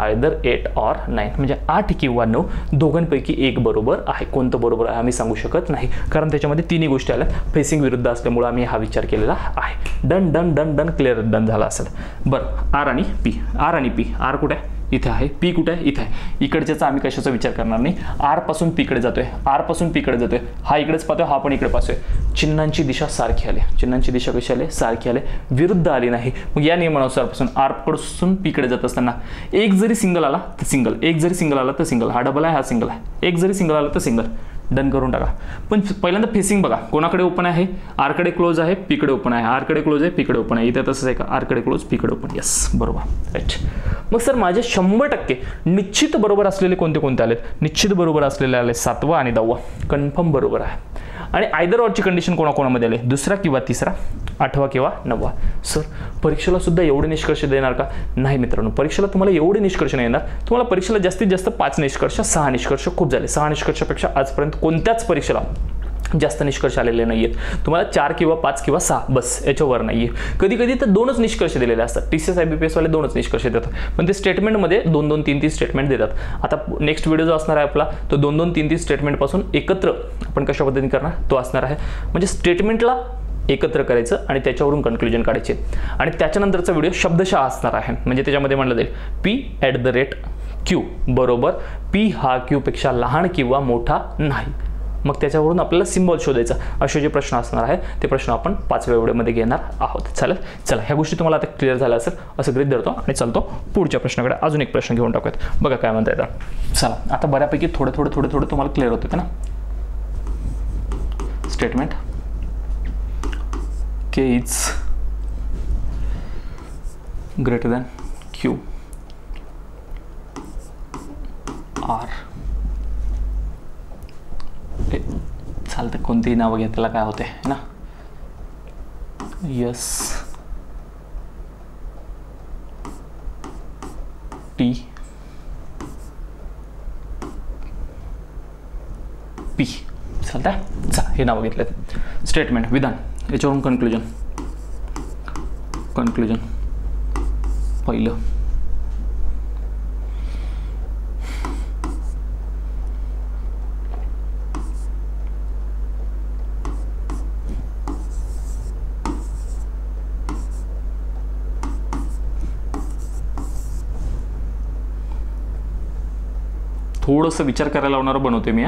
Either 8 or 9 म्हणजे 8 किंवा 9 दोघांपैकी एक बरोबर आहे. कोणतं बरोबर आहे आम्ही सांगू शकत नाही, कारण त्याच्यामध्ये तिन्ही गोष्टी आल्या. फेसिंग विरुद्ध असल्यामुळे आम्ही हा विचार केलेला आहे. Done done done done clear, done झाला असेल. बरं आर आणि पी, आर आणि पी, आर कुठे आहे, इथे आहे, पी कुठे आहे, इथे आहे. इकडच्याचा आम्ही कशाचा विचार करणार नाही. आर पासून पी कडे जातोय, आर पासून पी कडे जातोय, हा इकडेच पाहतोय, हा पण इकडे पाहतोय. चिन्हांची दिशा सारखी आली, चिन्हांची दिशा कशी आली, सारखी आली, विरुद्ध आली नाही. मग या नियमानुसार पासून आर पासून पी कडे जात असताना एक जरी सिंगल आला तर सिंगल, एक जरी सिंगल आला तर सिंगल, हा डबल आहे, हा सिंगल आहे. एक जरी सिंगल आला तर सिंगल. डन करून टाका. पण पहिल्यांदा फेसिंग बघा, कोणाकडे ओपन आहे, आर कडे क्लोज आहे, पी कडे ओपन आहे, आर कडे क्लोज आहे, पी कडे ओपन आहे. इथे तसंच आहे का, आर कडे क्लोज, पी कडे ओपन. यस बरोबर. राईट. मग सर माझे 100% निश्चित बरोबर असलेले कोणते कोणते आलेत, निश्चित बरोबर असलेले आले 7वा आणि 10वा, कन्फर्म बरोबर आहे. आणि आयदर ऑरची कंडिशन कोणाकोणामध्ये आले, दुसरा किंवा तिसरा, 8वा किंवा 9वा. सर परीक्षेला सुद्धा एवढे निष्कर्ष देणार का, नाही मित्रांनो, परीक्षेला तुम्हाला एवढे निष्कर्ष नाही येणार. तुम्हाला परीक्षेला जास्तीत जास्त 5 निष्कर्ष, 6 निष्कर्ष खूप झाले. 6 निष्कर्षापेक्षा आजपर्यंत कोणत्याच परीक्षेला जास्त निष्कर्ष आलेले नाहीयेत. तुम्हाला 4 किंवा 5 किंवा 6 बस, याच्यावर नाहीये. कधी कधी तर 2च निष्कर्ष दिलेले असतात. TCS IBPS वाले 2च निष्कर्ष देतात, पण ते स्टेटमेंटमध्ये 2-2, 3-3 स्टेटमेंट देतात. आता नेक्स्ट व्हिडिओ जो असणार आहे आपला तो 2-2, 3-3 स्टेटमेंट पासून एकत्र आपण कशा पद्धतीने करणार तो असणार आहे. म्हणजे स्टेटमेंटला एकत्र करायचं आणि त्याच्यावरून कन्क्लुजन काढायचे. आणि त्याच्यानंतरचा व्हिडिओ शब्दशः असणार आहे. म्हणजे त्याच्यामध्ये म्हणलं जाईल P@Q बरोबर P हा Q पेक्षा लहान किंवा मोठा नाही. मग त्याच्यावरून आपल्याला सिम्बॉल शोधायचा. असे जे प्रश्न असणार आहेत ते प्रश्न आपण 5व्या व्हिडिओमध्ये घेणार आहोत. चालेल. चला ह्या गोष्टी तुम्हाला आता क्लिअर झाल्या असेल असं गृहीत धरतो आणि चालतो पुढच्या प्रश्नाकडे. अजून एक प्रश्न घेऊन टाकूयात. बघा काय म्हणता येतं. चला आता बऱ्यापैकी थोडं तुम्हाला क्लिअर होतं का ना. Statement K is greater than Q R. चालतं कोणतीही नावं घेतल्याला काय होते ना. यस टी पी चालतंय. चला हे नावं घेतलेत. स्टेटमेंट विधान, याच्यावरून कन्क्लुजन पहिलं थोडंसं विचार करायला लावणारं बनवते मी.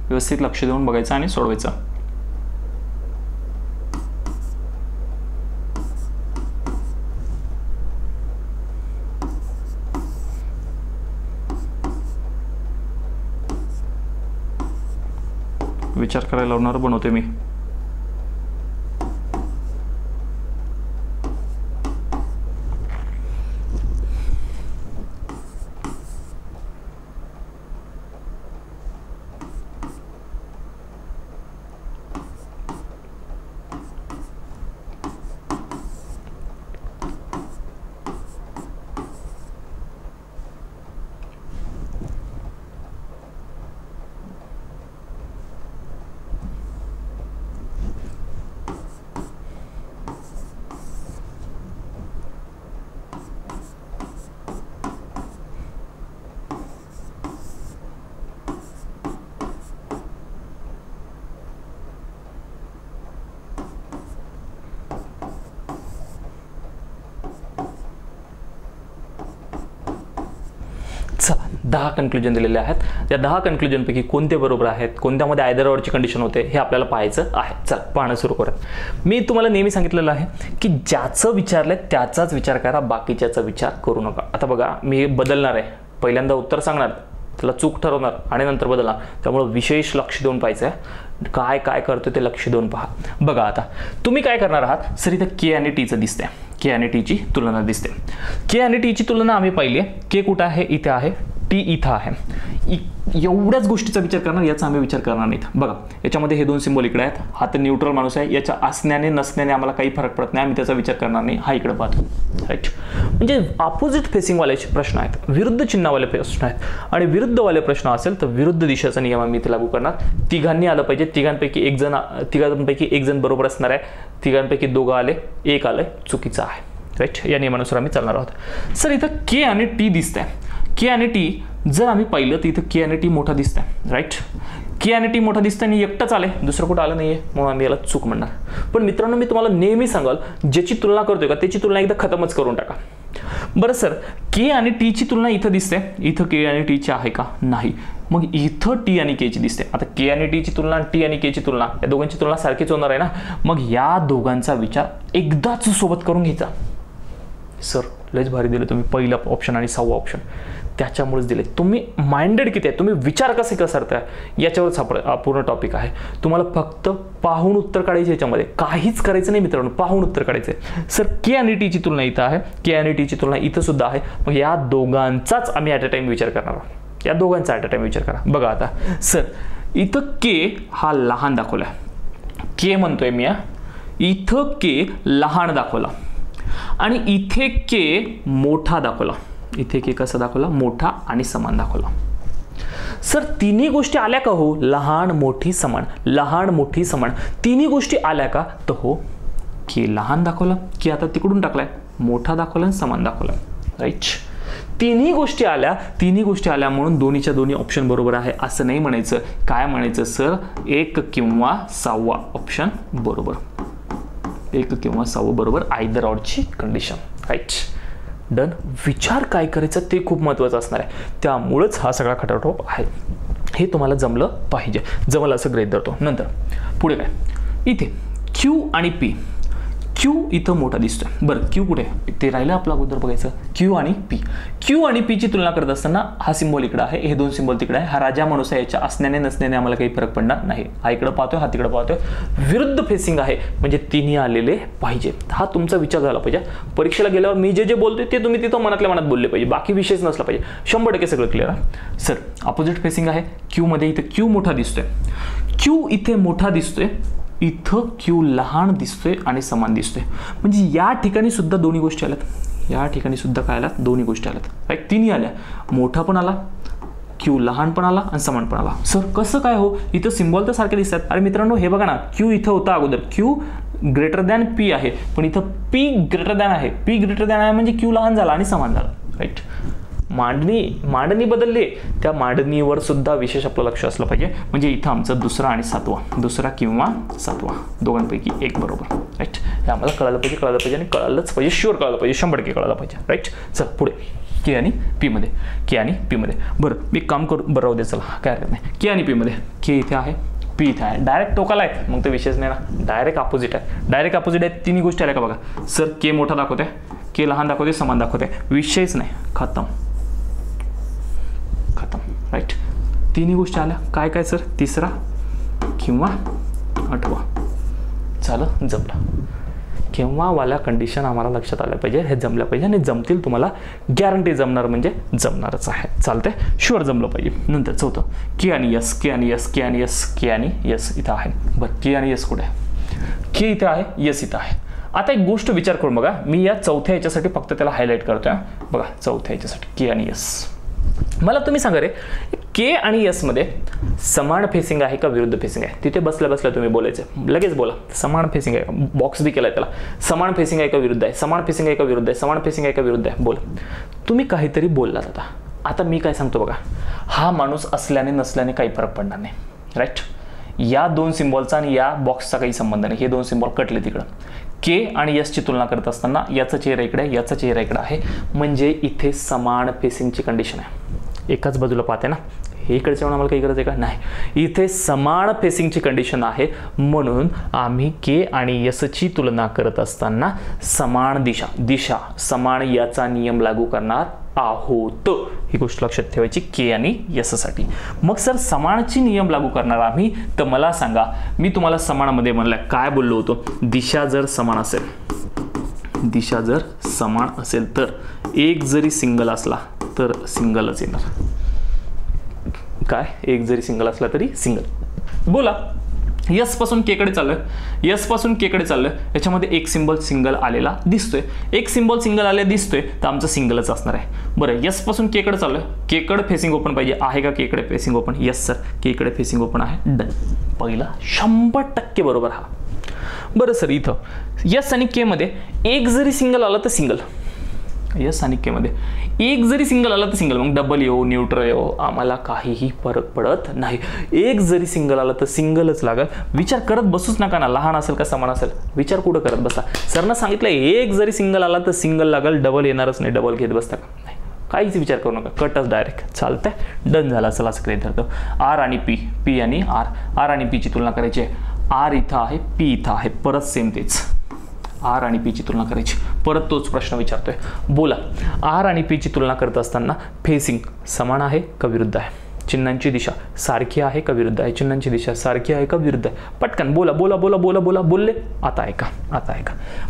व्यवस्थित लक्ष देऊन बघायचं आणि सोडवायचं. विचार करायला लावणारं बनवते मी. चला 10 कन्क्लुजन दिलेले आहेत. त्या 10 कन्क्लुजनपैकी कोणते बरोबर आहेत, कोणत्यामध्ये आयदर ऑरची कंडिशन होते हे आपल्याला पाहायचं आहे. चला पाहणं सुरू करूया. मी तुम्हाला नेहमी सांगितलेलं आहे की ज्याचं विचारलंय त्याचाच विचार करा, बाकीच्याचा विचार करू नका. आता बघा मी बदलणार आहे, पहिल्यांदा उत्तर सांगणार, त्याला चूक ठरवणार आणि नंतर बदलणार. त्यामुळे विशेष लक्ष देऊन पाहायचं आहे, काय काय करतो ते लक्ष देऊन पहा. बघा आता तुम्ही काय करणार आहात, सर इथं के आणि टीचं दिसते, के आणि टीची तुलना दिसते. के आणि टीची तुलना आम्ही पाहिली आहे. के कुठं आहे, इथे आहे, टी इथं आहे. एवढ्याच गोष्टीचा विचार करणार, याचा आम्ही विचार करणार नाहीत. बघा याच्यामध्ये हे 2 सिंबल इकडे आहेत, हा तर न्यूट्रल माणूस आहे, याच्या असण्याने नसण्याने आम्हाला काही फरक पडत नाही, आम्ही त्याचा विचार करणार नाही. हा इकडे पाहतो, राईट. म्हणजे ऑपोजिट फेसिंगवाल्याचे प्रश्न आहेत, विरुद्ध चिन्हावाले प्रश्न आहेत. आणि विरुद्धवाले प्रश्न असेल तर विरुद्ध दिशेचा नियम आम्ही इथे लागू करणार. तिघांनी आलं पाहिजे, तिघांपैकी एक जण बरोबर असणार आहे, तिघांपैकी 2 आले, 1 आलंय चुकीचं आहे, राईट. या नियमानुसार आम्ही चालणार आहोत. सर इथं के आणि टी दिसतंय. के आणि टी जर आम्ही पाहिलं तर इथं के आणि टी मोठा दिसतंय, राईट. के आणि टी मोठा दिसतंय आणि एकटाच आले, दुसरं कुठं आलं नाहीये, म्हणून आम्ही याला चूक म्हणणार. पण मित्रांनो मी तुम्हाला नेहमी सांगाल, ज्याची तुलना करतोय का त्याची तुलना एकदा खतमच करून टाका. बरं सर के आणि टीची तुलना इथं दिसते, इथं के आणि टीची आहे का, नाही. मग इथं टी आणि के ची दिसते. आता के आणि टीची तुलना, टी आणि के ची तुलना, या दोघांची तुलना सारखीच होणार आहे ना. मग या दोघांचा विचार एकदाच सोबत करून घ्यायचा. सर लयच भारी दिलं तुम्ही, पहिला ऑप्शन आणि 6वा ऑप्शन त्याच्यामुळेच दिले. तुम्ही माइंडेड किती आहे, तुम्ही विचार कसे करताय याच्यावरच हा पूर्ण टॉपिक आहे. तुम्हाला फक्त पाहून उत्तर काढायचे, याच्यामध्ये काहीच करायचं नाही मित्रांनो, पाहून उत्तर काढायचे. सर के आणि टीची तुलना इथं आहे, के आणि टीची तुलना इथं सुद्धा आहे. मग या दोघांचाच आम्ही ॲट अ टाइम विचार करणार आहोत, या दोघांचा ॲट अ टाइम विचार करा. बघा आता सर इथं के हा लहान दाखवला, के म्हणतोय मी, इथं के लहान दाखवला आणि इथे के मोठा दाखवला. इथे के कसा दाखवला, मोठा आणि समान दाखवला. सर तिन्ही गोष्टी आल्या का हो, लहान मोठी समान, लहान मोठी समान, तिन्ही गोष्टी आल्या का, तर हो. के लहान दाखवला, के आता तिकडून टाकलाय, मोठा दाखवला आणि समान दाखवला, राईट. तिन्ही गोष्टी आल्या म्हणून दोन्हीच्या दोन्ही ऑप्शन बरोबर आहे असं नाही म्हणायचं. काय म्हणायचं सर, 1 किंवा 6वा ऑप्शन बरोबर, 1 किंवा 6 बरोबर, आयदर ऑरची कंडिशन, राईट. डन. विचार काय करायचं ते खूप महत्त्वाचं असणार आहे, त्यामुळेच हा सगळा खटाटोप आहे. हे तुम्हाला जमलं पाहिजे, जमलं असं गृहीत धरतो. नंतर पुढे काय, इथे क्यू आणि पी. क्यू इथं मोठा दिसतोय, बरं क्यू कुठे, ते राहिलं आपलं अगोदर बघायचं. क्यू आणि पी, क्यू आणि पीची तुलना करत असताना हा सिंबल इकडे आहे, हे 2 सिंबल तिकडे आहे. हा राजा माणूस आहे, याच्या असण्याने नसण्याने आम्हाला काही फरक पडणार नाही. हा इकडे पाहतोय, हा तिकडे पाहतोय, विरुद्ध फेसिंग आहे म्हणजे तिन्ही आलेले पाहिजे. हा तुमचा विचार झाला पाहिजे. परीक्षेला गेल्यावर मी जे बोलतोय ते तुम्ही तिथं मनातल्या मनात बोलले पाहिजे, बाकी विषयच नसला पाहिजे. 100% सगळं क्लिअर आहे. सर अपोजिट फेसिंग आहे, क्यू मध्ये इथं क्यू मोठा दिसतोय, क्यू इथे मोठा दिसतोय, इथं क्यू लहान दिसतोय आणि समान दिसतोय. म्हणजे या ठिकाणी सुद्धा दोन्ही गोष्टी आल्यात, या ठिकाणी सुद्धा काय आल्यात, दोन्ही गोष्टी आल्यात, राईट. तिन्ही आल्या, मोठा पण आला, क्यू लहान पण आला आणि समान पण आला. सर कसं काय हो, इथं सिंबल तर सारखे दिसतात. अरे मित्रांनो हे बघा ना, क्यू इथं होता अगोदर, क्यू ग्रेटर दॅन पी आहे, पण इथं पी ग्रेटर दॅन आहे, पी ग्रेटर दॅन आहे म्हणजे क्यू लहान झाला आणि समान झाला, राईट. मांडणी बदलली, त्या मांडणीवर सुद्धा विशेष आपलं लक्ष असलं पाहिजे. म्हणजे इथं आमचं दुसरा आणि 7वा, दुसरा किंवा 7वा दोघांपैकी 1 बरोबर, राईट. हे आम्हाला कळालं पाहिजे आणि कळालंच पाहिजे, शुअर कळालं पाहिजे, 100% कळालं पाहिजे, राईट. चल पुढे, के आणि पी मध्ये, के आणि पी मध्ये. बरं मी काम करू, बरं राहू दे, चला काय हरकत नाही. के आणि पी मध्ये, के इथे आहे, पी इथे आहे, डायरेक्ट टोकाला आहेत, मग तर विशेष नाही ना, डायरेक्ट अपोजिट आहे, डायरेक्ट अपोजिट आहे. तिन्ही गोष्टी आल्या का बघा. सर के मोठा दाखवते, के लहान दाखवते, समान दाखवते, विषयच नाही, खतम, राईट. तिन्ही गोष्टी आल्या, काय काय सर, तिसरा किंवा 8वा. झालं, जमलं. केव्हा वाल्या कंडिशन आम्हाला लक्षात आल्या पाहिजे, हे जमल्या पाहिजे आणि जमतील, तुम्हाला गॅरंटी जमणार म्हणजे जमणारच आहे. चालतंय, शुअर जमलं पाहिजे. नंतर 4थं, के आणि यस, के आणि यस, के आणि यस, के आणि यस इथं आहे. बरं के आणि यस कुठे आहे, के इथे आहे, यस इथं आहे. आता एक गोष्ट विचार करून बघा, मी या 4थ्या याच्यासाठी फक्त त्याला हायलाईट करतोय. बघा 4थ्या याच्यासाठी के आणि यस, मला तुम्ही सांगा रे, के आणि यस मध्ये समान फेसिंग आहे का विरुद्ध फेसिंग आहे, तिथे बसल्या बसल्या तुम्ही बोलायचं, लगेच बोला. समान फेसिंग आहे, बॉक्स बी केलाय त्याला, समान फेसिंग आहे का विरुद्ध आहे, समान फेसिंग आहे का विरुद्ध आहे, समान फेसिंग आहे का विरुद्ध आहे, बोल. तुम्ही काहीतरी बोललात. आता मी काय सांगतो बघा, हा माणूस असल्याने नसल्याने काही फरक पडणार नाही, राईट. या 2 सिंबॉलचा आणि या बॉक्सचा काही संबंध नाही, हे 2 सिंबॉल कटले तिकडं. के आणि यसची तुलना करत असताना याचा चेहरा इकडे, याचा चेहरा इकडे आहे, म्हणजे इथे समान फेसिंगची कंडिशन आहे. एकाच बाजूला पाहते ना, हे इकडच्या आम्हाला काही गरज आहे का? नाही. इथे समान फेसिंगची कंडिशन आहे म्हणून आम्ही के आणि यसची तुलना करत असताना समान दिशा समान याचा नियम लागू करणार आहोत. ही गोष्ट लक्षात ठेवायची के आणि यससाठी. मग सर समानची नियम लागू करणार आम्ही, तर मला सांगा, मी तुम्हाला समानामध्ये म्हणलं काय बोललो होतो? दिशा जर समान असेल तर एक जरी सिंगल असला तर सिंगलच येणार. काय? एक जरी सिंगल असला तरी सिंगल. बोला, यस पासून के कडे चाललोय, याच्यामध्ये एक सिंबल सिंगल आलेला दिसतोय, एक सिंबल सिंगल आलेला दिसतोय, तर आमचं सिंगलच असणार आहे. बरं, यस पासून के कडे चाललोय, के कडे फेसिंग ओपन पाहिजे, आहे का के कडे फेसिंग ओपन? यस सर, के कडे फेसिंग ओपन आहे. डन. पहिला 100% बरोबर हा. बरं सर, इथं यस आणि के मध्ये एक जरी सिंगल आला तर सिंगल, यस आणि के मध्ये एक जरी सिंगल आला तर सिंगल, मग डबल येऊ न्यूट्रल येऊ आम्हाला काहीही फरक पडत नाही. एक जरी सिंगल आला तर सिंगलच लागल. विचार करत बसूच नका ना, लहान असेल का समान असेल, विचार कुठं करत बसता. सरनं सांगितलं एक जरी सिंगल आला तर सिंगल लागल, डबल येणारच नाही, डबल घेत बसता का? नाही, काहीच विचार करू नका, कटच डायरेक्ट. चालतंय, डन झाला. चला असं काही धरतो. आर आणि पी आणि आर आणि पी ची तुलना करायची आहे. आर इथं आहे, पी इथं आहे, परत सेम तेच. आर आणि पी ची तुलना करायची, परत तोच प्रश्न विचारतोय. बोला, आर आणि पी ची तुलना करत असताना फेसिंग समान आहे का विरुद्ध आहे? चिन्हांची दिशा सारखी आहे का विरुद्ध आहे? चिन्हांची दिशा सारखी आहे का विरुद्ध आहे? पटकन बोला. बोलले. आता ऐका.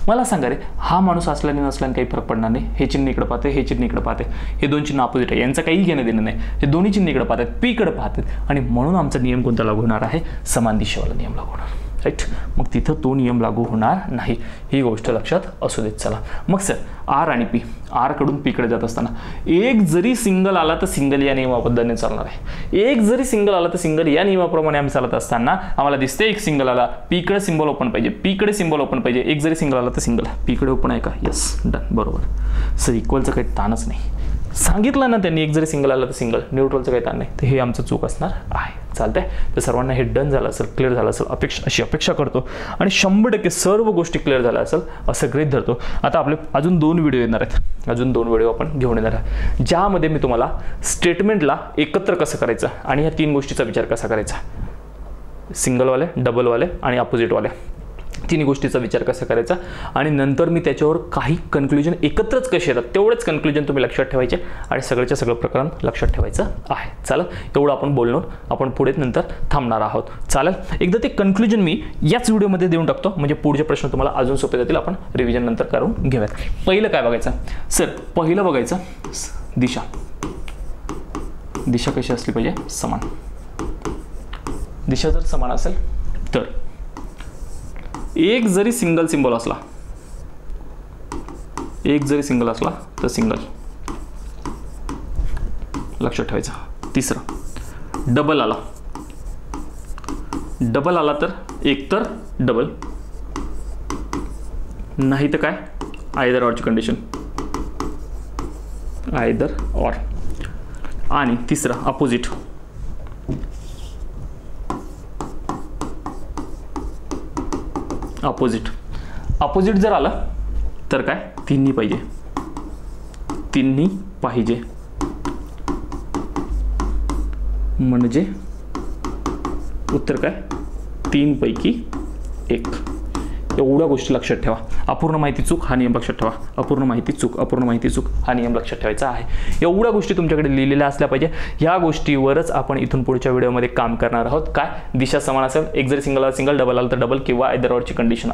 मला सांगा रे, हा माणूस असल्याने नसल्याने काही फरक पडणार नाही. हे चिन्ह इकडे पाहते, हे चिन्ह इकडे पाहते, हे दोन चिन्ह अपोजिट आहे, यांचं काही घेणं देणं नाही. हे दोन्ही चिन्ह इकडे पाहतात, पी कडे पाहतात, आणि म्हणून आमचा नियम कोणता लागू होणार आहे? समान दिशेवाला नियम लागू होणार. राईट. मग तिथं तो नियम लागू होणार नाही, ही गोष्ट लक्षात असू देत. चला मग सर, आर आणि पी, आर कडून पी कडे जात असताना एक जरी सिंगल आला तर सिंगल या नियमाबद्दलने चालणार आहे. एक जरी सिंगल आला तर सिंगल या नियमाप्रमाणे आम्ही चालत असताना आम्हाला दिसते एक सिंगल आला, पी कडे सिंबल ओपन पाहिजे, पी कडे सिंबल ओपन पाहिजे. एक जरी सिंगल आला तर सिंगल, पी कडे ओपन आहे का? यस, डन, बरोबर. सर इक्वलचं काही ताणच नाही, सांगितलं ना त्यांनी, एक जरी सिंगल आला तर सिंगल, न्यूट्रलचं काही ताण नाही, तर हे आमचं चूक असणार आहे. चालतंय. तर सर्वांना हे डन झालं असेल, क्लिअर झालं असेल अशी अपेक्षा करतो, आणि 100% सर्व गोष्टी क्लिअर झाल्या असेल असं गृहीत धरतो. आता आपले अजून 2 व्हिडिओ येणार आहेत, अजून 2 व्हिडिओ आपण घेऊन येणार आहे, ज्यामध्ये मी तुम्हाला स्टेटमेंटला एकत्र कसं करायचं आणि या 3 गोष्टीचा विचार कसा करायचा, सिंगलवाले, डबलवाले आणि अपोजिटवाले, 3 गोष्टीचा विचार कसा करायचा, आणि नंतर मी त्याच्यावर काही कन्क्लुजन एकत्रच कसे येतात तेवढेच कन्क्लुजन तुम्ही लक्षात ठेवायचे, आणि सगळ्याच्या सगळं प्रकरण लक्षात ठेवायचं आहे. चालेल, एवढं आपण बोलणार, आपण पुढे नंतर थांबणार आहोत. चालेल, एकदा ते कन्क्लुजन मी याच व्हिडिओमध्ये देऊन टाकतो, म्हणजे पुढचे प्रश्न तुम्हाला अजून सोपे जातील. आपण रिव्हिजन नंतर करून घेऊयात. पहिलं काय बघायचं सर? पहिलं बघायचं दिशा कशी असली पाहिजे? समान. दिशा जर समान असेल तर एक जरी सिंगल सिंबल असला, तर सिंगल लक्षात ठेवायचं. तिसरं, डबल आला तर एक तर डबल, नाही तर काय? आयदर ऑरची कंडिशन, आयदर ऑर. आणि तिसरं अपोजिट, अपोजिट जर आला तर काय? तिन्ही पाहिजे, म्हणजे उत्तर काय? 3 पैकी 1. एवढ्या गोष्टी लक्षात ठेवा. अपूर्ण माहिती चूक हा नियम लक्षात ठेवा, अपूर्ण माहिती चूक हा नियम लक्षात ठेवायचा आहे. एवढ्या गोष्टी तुमच्याकडे लिहिलेल्या असल्या पाहिजे. ह्या गोष्टीवरच आपण इथून पुढच्या व्हिडिओमध्ये काम करणार आहोत. काय? दिशा समान असेल, एक जरी सिंगल आला सिंगल, डबल आला तर डबल, किंवा आयदर ऑरची कंडिशन,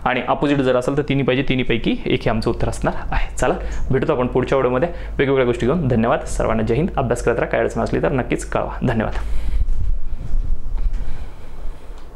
आणि अपोजिट जर असेल तर तिन्ही पाहिजे, 3 पैकी 1 हे आमचं उत्तर असणार आहे. चला भेटतो आपण पुढच्या व्हिडिओमध्ये वेगवेगळ्या गोष्टी घेऊन. धन्यवाद सर्वांना. जय हिंद. अभ्यास करत राहा, काय अडचण असली तर नक्कीच कळवा. धन्यवाद.